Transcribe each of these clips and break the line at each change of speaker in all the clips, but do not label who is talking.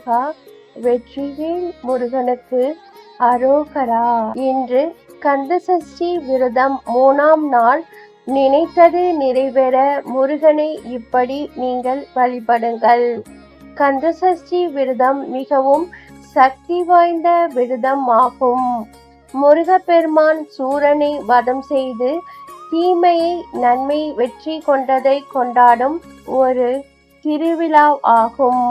முருகா, வெற்றிவேல் முருகனுக்கு அரோகரா. இன்று கந்தசஷ்டி விரதம் 3ஆம் நாள். நினைத்தது நிறைவேற முருகனை இப்படி நீங்கள் வழிபடுங்கள். கந்தசஷ்டி விரதம் மிகவும் சக்தி வாய்ந்த விரதம் ஆகும். முருகப்பெருமான் சூரனை வதம் செய்து தீமையை நன்மை வெற்றி கொண்டதை கொண்டாடும் ஒரு திருவிழா ஆகும்.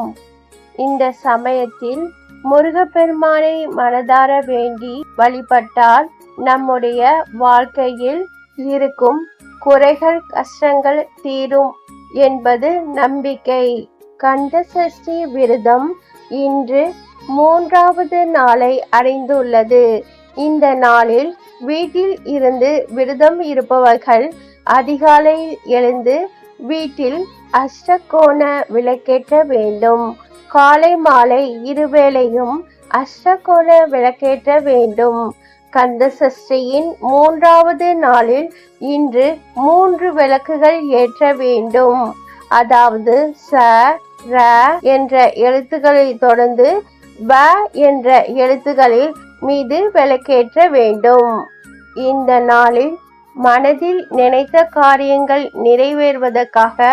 இந்த சமயத்தில் முருகப்பெருமானை மனதார வேண்டி வழிபட்டால் நம்முடைய வாழ்க்கையில் இருக்கும் குறைகள் கஷ்டங்கள் தீரும் என்பது நம்பிக்கை. கந்தசஷ்டி விரதம் இன்று 3வது நாளை அடைந்துள்ளது. இந்த நாளில் வீட்டில் இருந்து விரதம் இருப்பவர்கள் அதிகாலையில் எழுந்து வீட்டில் அஷ்டகோண விளக்கேற்ற வேண்டும். காலை மாலை இருவேளையும் அஷ்டகோண விளக்கேற்ற வேண்டும். கந்தசஷ்டியின் 3வது நாளில் இன்று 3 விளக்குகள் ஏற்ற வேண்டும். அதாவது ச, ர என்ற எழுத்துக்களை தொடர்ந்து வ என்ற எழுத்துக்களில் மீது விளக்கேற்ற வேண்டும். இந்த நாளில் மனதில் நினைத்த காரியங்கள் நிறைவேறுவதற்காக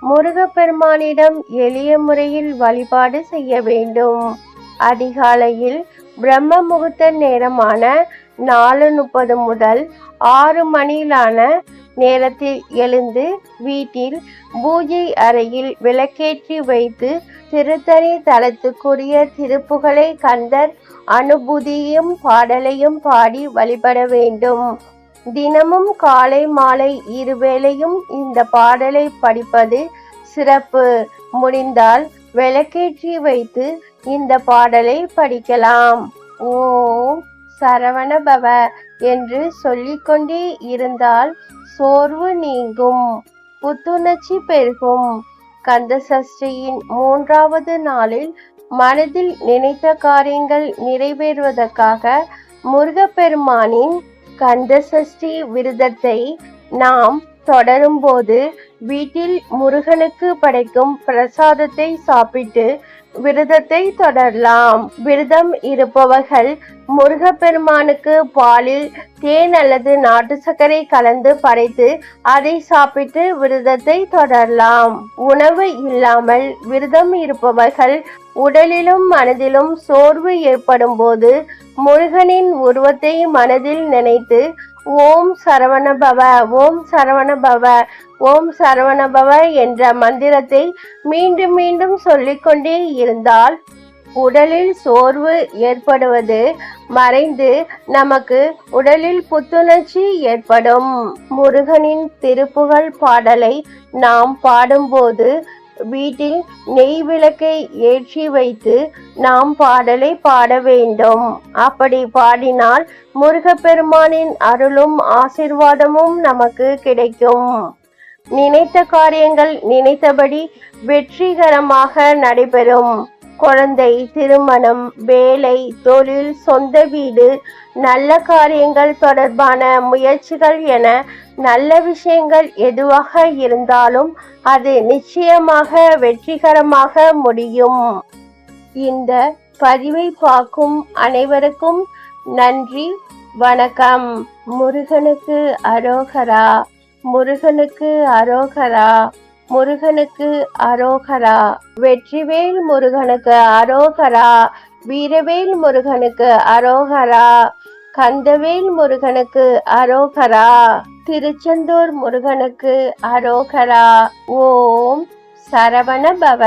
முருகப்பெருமானிடம் எளிய முறையில் வழிபாடு செய்ய வேண்டும். அதிகாலையில் பிரம்ம முகூர்த்த நேரமான 4:30 முதல் 6 மணியிலான நேரத்தில் எழுந்து வீட்டில் பூஜை அறையில் விளக்கேற்றி வைத்து திருத்தணி தலத்துக்குரிய திருப்புகழை கந்தர் அனுபூதியும் பாடலையும் பாடி வழிபட வேண்டும். தினமும் காலை மாலை இருவேளையும் இந்த பாடலை படிப்பது சிறப்பு. முடிந்தால் விளக்கேற்றி வைத்து இந்த பாடலை படிக்கலாம். ஓம் சரவணபவ என்று சொல்லிக்கொண்டே இருந்தால் சோர்வு நீங்கும், புத்துணர்ச்சி பெருகும். கந்தசஷ்டியின் 3வது நாளில் மனதில் நினைத்த காரியங்கள் நிறைவேறுவதற்காக முருகப்பெருமானின் கந்தசஷ்டி விரதத்தை நாம் தொடரும்போது வீட்டில் முருகனுக்கு படைக்கும் பிரசாதத்தை சாப்பிட்டு விரதத்தை தொடரலாம். விரதம் இருப்பவர்கள் முருகப்பெருமானுக்கு பாலில் தேன் அல்லது நாட்டு சர்க்கரை கலந்து படைத்து அதை சாப்பிட்டு விரதத்தை தொடரலாம். உணவு இல்லாமல் விரதம் இருப்பவர்கள் உடலிலும் மனதிலும் சோர்வு ஏற்படும் போது முருகனின் உருவத்தை மனதில் நினைத்து ஓம் சரவணபவ, ஓம் சரவணபவ, ஓம் சரவணபவ என்ற மந்திரத்தை மீண்டும் மீண்டும் சொல்லிக்கொண்டே இருந்தால் உடலில் சோர்வு ஏற்படுவது மறைந்து நமக்கு உடலில் புத்துணர்ச்சி ஏற்படும். முருகனின் திருப்புகழ் பாடலை நாம் பாடும்போது வீட்டில் நெய் விளக்கை ஏற்றி வைத்து நாம் பாடலை பாட வேண்டும். அப்படி பாடினால் முருகப்பெருமானின் அருளும் ஆசீர்வாதமும் நமக்கு கிடைக்கும். நினைத்த காரியங்கள் நினைத்தபடி வெற்றிகரமாக நடைபெறும். குழந்தை, திருமணம், வேலை, தொழில், சொந்த வீடு, நல்ல காரியங்கள் தொடர்பான முயற்சிகள் என நல்ல விஷயங்கள் எதுவாக இருந்தாலும் அது நிச்சயமாக வெற்றிகரமாக முடியும். இந்த பதிவை பார்க்கும் அனைவருக்கும் நன்றி, வணக்கம். முருகனுக்கு அரோகரா, முருகனுக்கு அரோகரா, முருகனுக்கு அரோகரா. வெற்றிவேல் முருகனுக்கு அரோகரா, வீரவேல் முருகனுக்கு அரோகரா, கந்தவேல் முருகனுக்கு அரோகரா, திருச்செந்தூர் முருகனுக்கு அரோகரா. ஓம் சரவணபவ.